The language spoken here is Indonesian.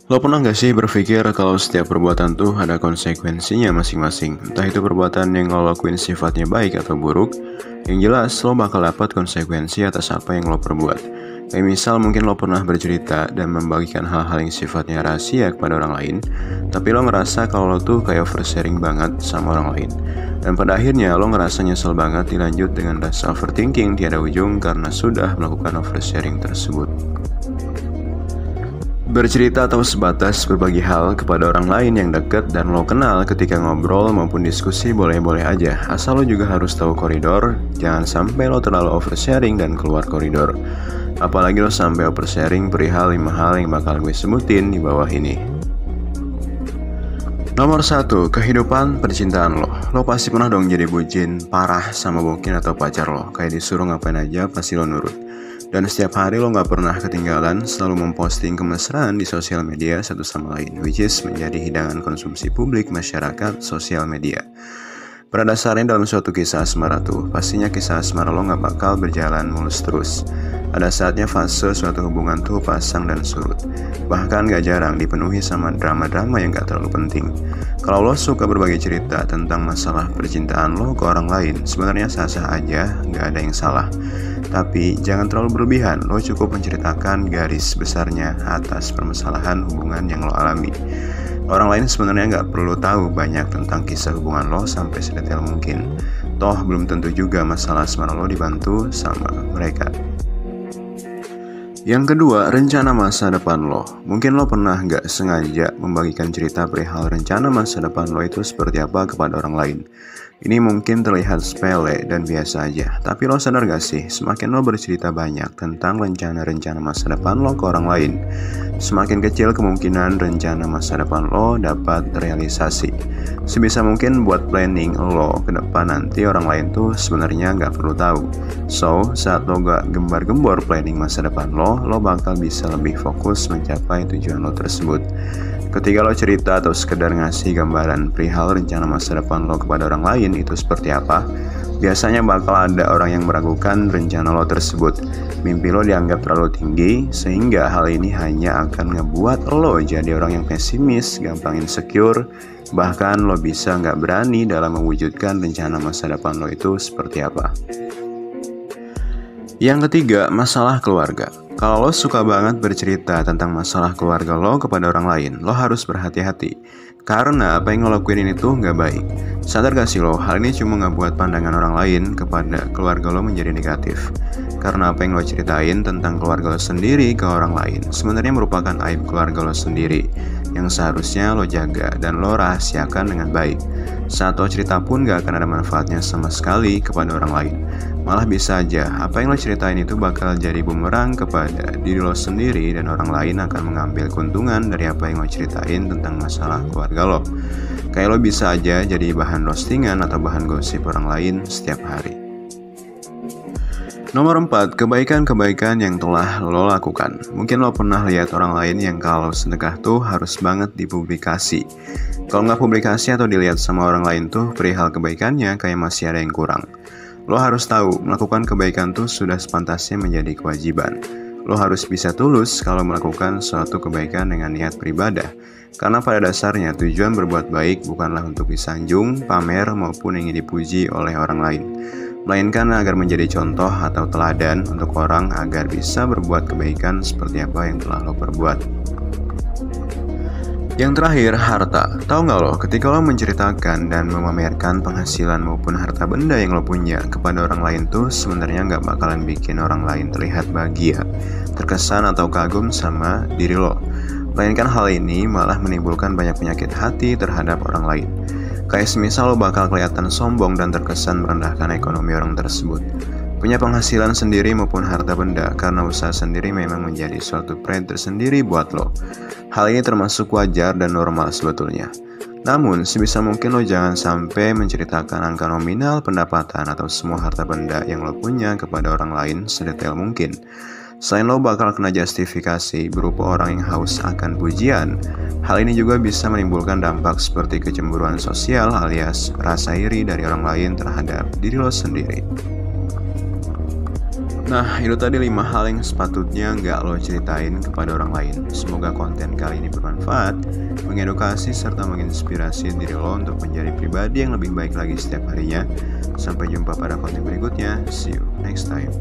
Lo pernah gak sih berpikir kalau setiap perbuatan tuh ada konsekuensinya masing-masing? Entah itu perbuatan yang lo lakuin sifatnya baik atau buruk, yang jelas lo bakal dapat konsekuensi atas apa yang lo perbuat. Kayak misal mungkin lo pernah bercerita dan membagikan hal-hal yang sifatnya rahasia kepada orang lain, tapi lo ngerasa kalau lo tuh kayak oversharing banget sama orang lain. Dan pada akhirnya lo ngerasa nyesel banget dilanjut dengan rasa overthinking tiada ujung karena sudah melakukan oversharing tersebut. Bercerita atau sebatas berbagi hal kepada orang lain yang dekat dan lo kenal ketika ngobrol maupun diskusi boleh-boleh aja. Asal lo juga harus tahu koridor, jangan sampai lo terlalu oversharing dan keluar koridor. Apalagi lo sampai oversharing perihal 5 hal yang bakal gue sebutin di bawah ini. Nomor 1, kehidupan percintaan lo. Lo pasti pernah dong jadi bucin parah sama mungkin atau pacar lo. Kayak disuruh ngapain aja pasti lo nurut. Dan setiap hari lo gak pernah ketinggalan selalu memposting kemesraan di sosial media satu sama lain, which is menjadi hidangan konsumsi publik masyarakat sosial media. Pada dasarnya dalam suatu kisah asmara tuh, pastinya kisah asmara lo gak bakal berjalan mulus terus. Ada saatnya fase suatu hubungan tuh pasang dan surut. Bahkan gak jarang dipenuhi sama drama-drama yang gak terlalu penting. Kalau lo suka berbagi cerita tentang masalah percintaan lo ke orang lain, sebenarnya sah-sah aja, gak ada yang salah. Tapi jangan terlalu berlebihan, lo cukup menceritakan garis besarnya atas permasalahan hubungan yang lo alami. Orang lain sebenarnya nggak perlu tahu banyak tentang kisah hubungan lo sampai sedetail mungkin. Toh belum tentu juga masalah asmara lo dibantu sama mereka. Yang kedua, rencana masa depan lo. Mungkin lo pernah nggak sengaja membagikan cerita perihal rencana masa depan lo itu seperti apa kepada orang lain. Ini mungkin terlihat sepele dan biasa aja, tapi lo sadar gak sih, semakin lo bercerita banyak tentang rencana-rencana masa depan lo ke orang lain, semakin kecil kemungkinan rencana masa depan lo dapat realisasi. Sebisa mungkin buat planning lo ke depan nanti orang lain tuh sebenarnya gak perlu tahu. So, saat lo gak gembar-gembor planning masa depan lo bakal bisa lebih fokus mencapai tujuan lo tersebut. Ketika lo cerita atau sekedar ngasih gambaran perihal rencana masa depan lo kepada orang lain itu seperti apa, biasanya bakal ada orang yang meragukan rencana lo tersebut. Mimpi lo dianggap terlalu tinggi, sehingga hal ini hanya akan ngebuat lo jadi orang yang pesimis, gampang insecure, bahkan lo bisa nggak berani dalam mewujudkan rencana masa depan lo itu seperti apa. Yang ketiga, masalah keluarga. Kalau lo suka banget bercerita tentang masalah keluarga lo kepada orang lain, lo harus berhati-hati. Karena apa yang lo lakuin ini tuh gak baik. Sadar gak sih lo, hal ini cuma ngebuat pandangan orang lain kepada keluarga lo menjadi negatif. Karena apa yang lo ceritain tentang keluarga lo sendiri ke orang lain sebenarnya merupakan aib keluarga lo sendiri yang seharusnya lo jaga dan lo rahasiakan dengan baik. Saat lo cerita pun gak akan ada manfaatnya sama sekali kepada orang lain. Malah bisa aja apa yang lo ceritain itu bakal jadi bumerang kepada diri lo sendiri dan orang lain akan mengambil keuntungan dari apa yang lo ceritain tentang masalah keluarga lo. Kayak lo bisa aja jadi bahan roastingan atau bahan gosip orang lain setiap hari. Nomor 4, kebaikan-kebaikan yang telah lo lakukan. Mungkin lo pernah lihat orang lain yang kalau sedekah tuh harus banget dipublikasi. Kalau nggak publikasi atau dilihat sama orang lain tuh perihal kebaikannya kayak masih ada yang kurang. Lo harus tahu, melakukan kebaikan tuh sudah sepantasnya menjadi kewajiban. Lo harus bisa tulus kalau melakukan suatu kebaikan dengan niat beribadah. Karena pada dasarnya tujuan berbuat baik bukanlah untuk disanjung, pamer, maupun ingin dipuji oleh orang lain. Melainkan agar menjadi contoh atau teladan untuk orang agar bisa berbuat kebaikan seperti apa yang telah lo perbuat. Yang terakhir, harta. Tahu nggak lo, ketika lo menceritakan dan memamerkan penghasilan maupun harta benda yang lo punya kepada orang lain tuh sebenarnya nggak bakalan bikin orang lain terlihat bahagia, terkesan atau kagum sama diri lo. Melainkan hal ini malah menimbulkan banyak penyakit hati terhadap orang lain. Kayak semisal lo bakal kelihatan sombong dan terkesan merendahkan ekonomi orang tersebut. Punya penghasilan sendiri maupun harta benda karena usaha sendiri memang menjadi suatu pride tersendiri buat lo. Hal ini termasuk wajar dan normal sebetulnya. Namun, sebisa mungkin lo jangan sampai menceritakan angka nominal pendapatan atau semua harta benda yang lo punya kepada orang lain sedetail mungkin. Selain lo bakal kena justifikasi berupa orang yang haus akan pujian, hal ini juga bisa menimbulkan dampak seperti kecemburuan sosial alias rasa iri dari orang lain terhadap diri lo sendiri. Nah, itu tadi 5 hal yang sepatutnya nggak lo ceritain kepada orang lain. Semoga konten kali ini bermanfaat, mengedukasi, serta menginspirasi diri lo untuk menjadi pribadi yang lebih baik lagi setiap harinya. Sampai jumpa pada konten berikutnya. See you next time.